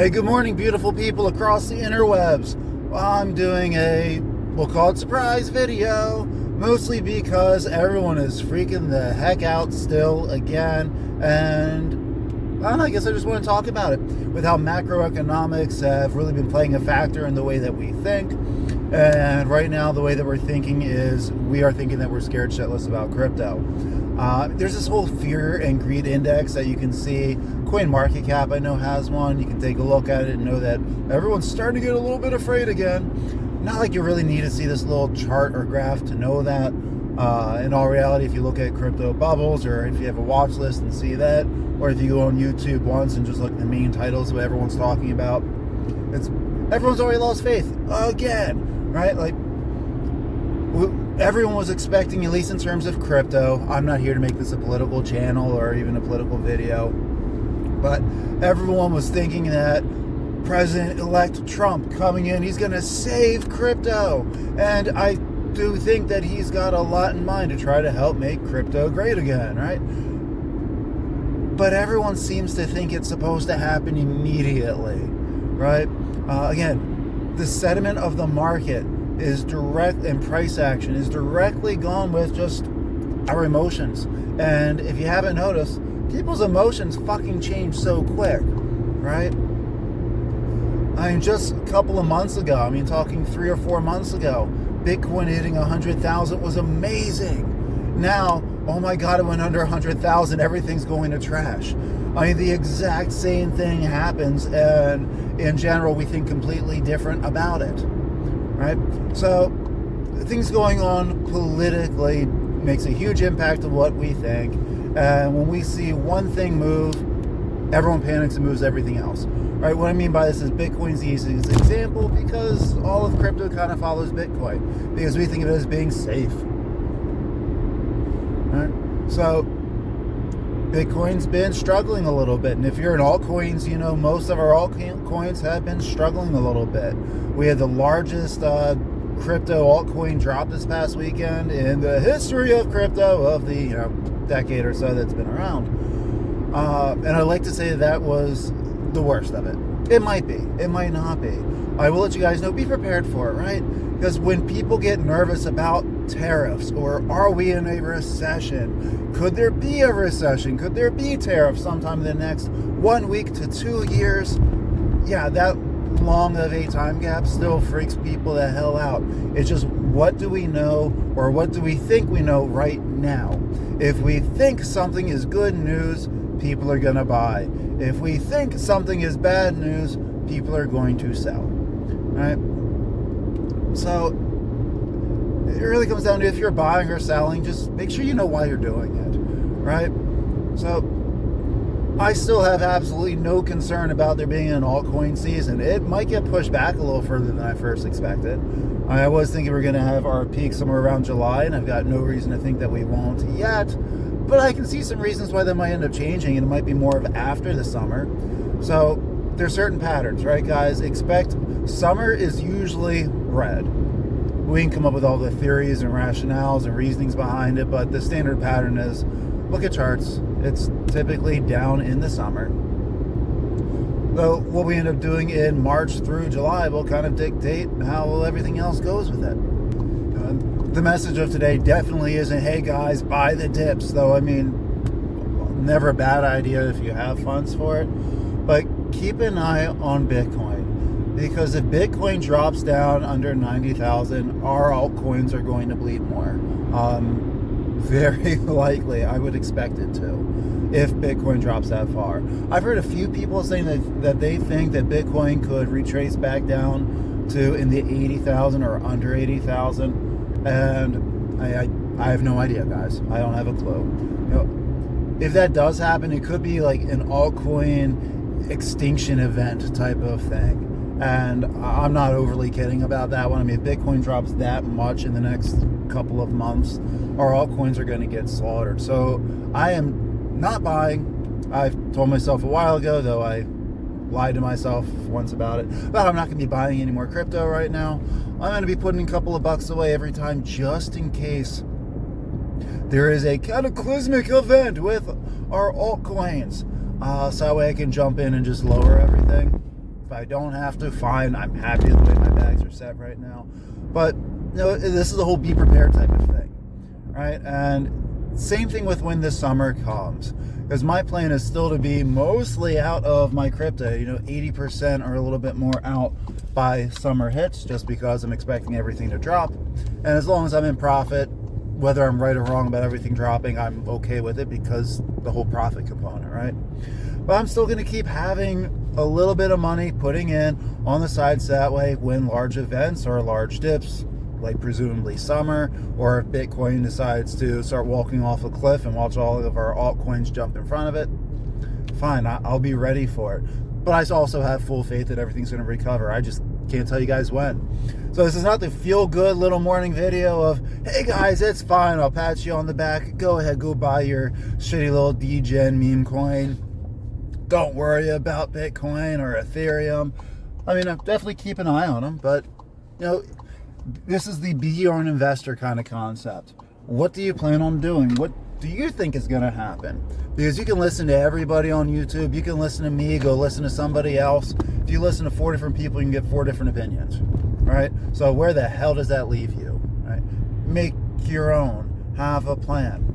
Hey, good morning, beautiful people across the interwebs. I'm doing we'll call it surprise video, mostly because everyone is freaking the heck out still again, and I guess I just want to talk about it, with how macroeconomics have really been playing a factor in the way that we think. And right now, the way that we're thinking is we are thinking that we're scared shitless about crypto. There's this whole fear and greed index that you can see. CoinMarketCap, I know, has one. You can take a look at it and know that everyone's starting to get a little bit afraid again. Not like you really need to see this little chart or graph to know that. In all reality, if you look at crypto bubbles, or if you have a watch list and see that, or if you go on YouTube once and just look at the main titles of what everyone's talking about, everyone's already lost faith again. Right? Like, everyone was expecting, at least in terms of crypto, I'm not here to make this a political channel or even a political video, but everyone was thinking that President-elect Trump coming in, he's going to save crypto. And I do think that he's got a lot in mind to try to help make crypto great again, right? But everyone seems to think it's supposed to happen immediately, right? Again, the sentiment of the market is direct, and price action is directly gone with just our emotions. And if you haven't noticed, people's emotions fucking change so quick, right? I mean, just a couple of months ago, talking 3 or 4 months ago, Bitcoin hitting 100,000 was amazing. Now, oh my God, it went under 100,000. Everything's going to trash. The exact same thing happens, and in general, we think completely different about it, right? So, things going on politically makes a huge impact on what we think, and when we see one thing move, everyone panics and moves everything else, right? What I mean by this is Bitcoin's the easiest example, because all of crypto kind of follows Bitcoin, because we think of it as being safe, right? So, Bitcoin's been struggling a little bit, and if you're in altcoins, you know most of our altcoins have been struggling a little bit. We had the largest crypto altcoin drop this past weekend in the history of crypto of the decade or so that's been around. And I like to say that was the worst of it. It might be. It might not be. I will let you guys know, be prepared for it, right? Because when people get nervous about tariffs, or are we in a recession? Could there be a recession? Could there be tariffs sometime in the next 1 week to 2 years? Yeah, that long of a time gap still freaks people the hell out. It's just, what do we know, or what do we think we know right now? If we think something is good news, people are going to buy. If we think something is bad news, people are going to sell, right? So it really comes down to, if you're buying or selling, just make sure you know why you're doing it, right? So I still have absolutely no concern about there being an altcoin season. It might get pushed back a little further than I first expected. I was thinking we're going to have our peak somewhere around July, and I've got no reason to think that we won't yet. But I can see some reasons why that might end up changing, and it might be more of after the summer. So there's certain patterns, right, guys? Expect summer is usually red. We can come up with all the theories and rationales and reasonings behind it, but the standard pattern is, look at charts. It's typically down in the summer. So what we end up doing in March through July will kind of dictate how everything else goes with it. The message of today definitely isn't, hey guys, buy the dips, though. Never a bad idea if you have funds for it. But keep an eye on Bitcoin, because if Bitcoin drops down under 90,000, our altcoins are going to bleed more. Very likely, I would expect it to, if Bitcoin drops that far. I've heard a few people saying that they think that Bitcoin could retrace back down to in the 80,000 or under 80,000. And I have no idea, guys. I don't have a clue. If that does happen, it could be like an altcoin extinction event type of thing. And I'm not overly kidding about that one. If Bitcoin drops that much in the next couple of months, our altcoins are going to get slaughtered. So I am not buying. I've told myself a while ago, though I lied to myself once about it, but I'm not going to be buying any more crypto right now. I'm going to be putting a couple of bucks away every time, just in case there is a cataclysmic event with our altcoins. So that way I can jump in and just lower everything. If I don't have to, fine. I'm happy with the way my bags are set right now. But this is the whole be prepared type of thing, right? And same thing with when the summer comes, because my plan is still to be mostly out of my crypto, 80% or a little bit more out by summer hits, just because I'm expecting everything to drop. And as long as I'm in profit, whether I'm right or wrong about everything dropping, I'm okay with it, because the whole profit component, right? But I'm still going to keep having a little bit of money putting in on the side, so that way when large events or large dips, like presumably summer, or if Bitcoin decides to start walking off a cliff and watch all of our altcoins jump in front of it, fine, I'll be ready for it. But I also have full faith that everything's going to recover. I just can't tell you guys when. So this is not the feel-good little morning video of, hey guys, it's fine, I'll pat you on the back, go ahead, go buy your shitty little degen meme coin. Don't worry about Bitcoin or Ethereum. I mean, I definitely keep an eye on them, but, this is the be your own investor kind of concept. What do you plan on doing? What do you think is going to happen? Because you can listen to everybody on YouTube. You can listen to me, go listen to somebody else. If you listen to 4 different people, you can get 4 different opinions, right? So where the hell does that leave you, right? Make your own. Have a plan.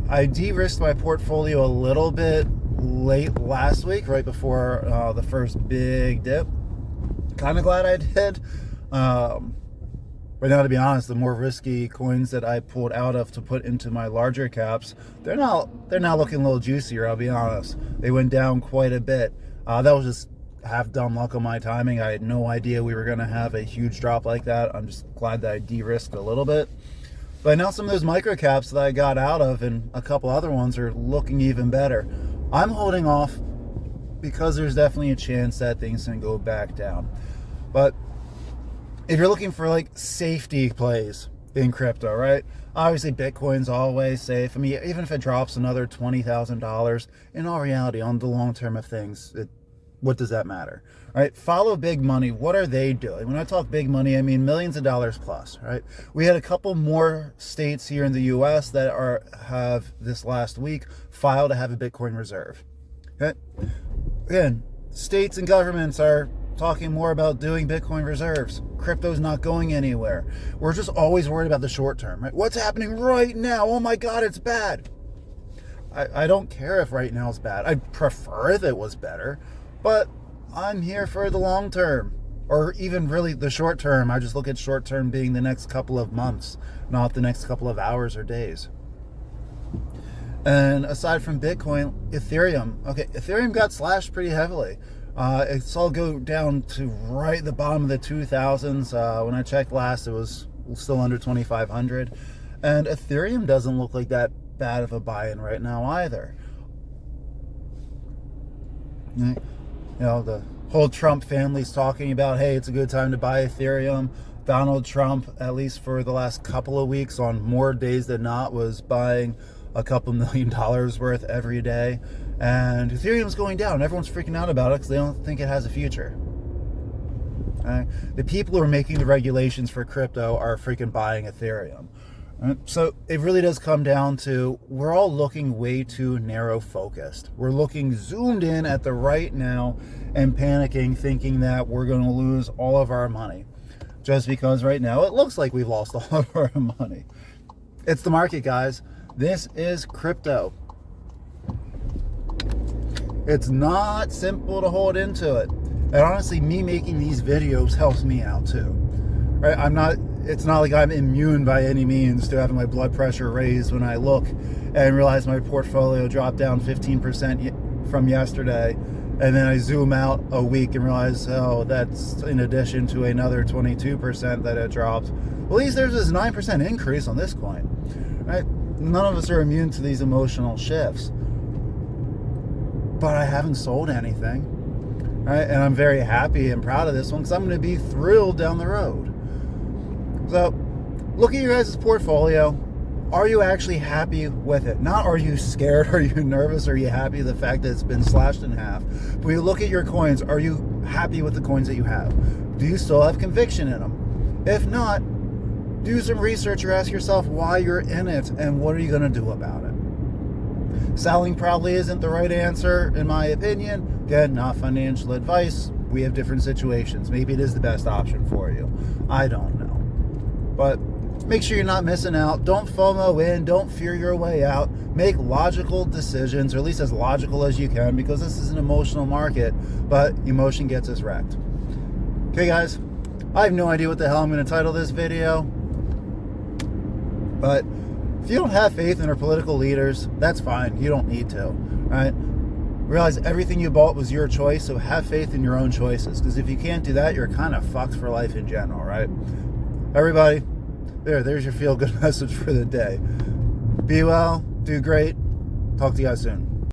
I de-risked my portfolio a little bit late last week, right before the first big dip. Kind of glad I did. But now, to be honest, the more risky coins that I pulled out of to put into my larger caps, they're now looking a little juicier, I'll be honest. They went down quite a bit. That was just half dumb luck on my timing. I had no idea we were going to have a huge drop like that. I'm just glad that I de-risked a little bit. But now some of those micro caps that I got out of and a couple other ones are looking even better. I'm holding off because there's definitely a chance that things can go back down. But if you're looking for like safety plays in crypto, right? Obviously Bitcoin's always safe. I mean, even if it drops another $20,000, in all reality, on the long term of things, what does that matter, right? Follow big money. What are they doing? When I talk big money, I mean millions of dollars plus, right? We had a couple more states here in the US that have this last week filed to have a Bitcoin reserve. Okay? Again, states and governments are talking more about doing Bitcoin reserves. Crypto's not going anywhere. We're just always worried about the short term, right? What's happening right now? Oh my God, it's bad. I don't care if right now is bad. I'd prefer if it was better. But I'm here for the long term, or even really the short term. I just look at short term being the next couple of months, not the next couple of hours or days. And aside from Bitcoin, Ethereum. Okay, Ethereum got slashed pretty heavily. It saw go down to right the bottom of the 2000s. When I checked last, it was still under 2,500. And Ethereum doesn't look like that bad of a buy-in right now either. The whole Trump family's talking about, hey, it's a good time to buy Ethereum. Donald Trump, at least for the last couple of weeks, on more days than not, was buying a couple $1 million worth every day. And Ethereum's going down. Everyone's freaking out about it because they don't think it has a future. The people who are making the regulations for crypto are freaking buying Ethereum. So it really does come down to, we're all looking way too narrow focused. We're looking zoomed in at the right now and panicking, thinking that we're going to lose all of our money. Just because right now it looks like we've lost all of our money. It's the market, guys. This is crypto. It's not simple to hold into it. And honestly, me making these videos helps me out too. Right? It's not like I'm immune by any means to having my blood pressure raised when I look and realize my portfolio dropped down 15% from yesterday. And then I zoom out a week and realize, oh, that's in addition to another 22% that it dropped. Well, at least there's this 9% increase on this coin. Right? None of us are immune to these emotional shifts. But I haven't sold anything. Right? And I'm very happy and proud of this one because I'm going to be thrilled down the road. So, look at your guys' portfolio. Are you actually happy with it? Not are you scared, are you nervous, are you happy with the fact that it's been slashed in half? But when you look at your coins, are you happy with the coins that you have? Do you still have conviction in them? If not, do some research or ask yourself why you're in it and what are you going to do about it? Selling probably isn't the right answer, in my opinion. Again, not financial advice. We have different situations. Maybe it is the best option for you. I don't know. But make sure you're not missing out. Don't FOMO in. Don't fear your way out. Make logical decisions, or at least as logical as you can, because this is an emotional market, but emotion gets us wrecked. Okay, guys, I have no idea what the hell I'm going to title this video, but if you don't have faith in our political leaders, that's fine. You don't need to, right? Realize everything you bought was your choice, so have faith in your own choices, because if you can't do that, you're kind of fucked for life in general, right? Everybody, there's your feel-good message for the day. Be well, do great. Talk to you guys soon.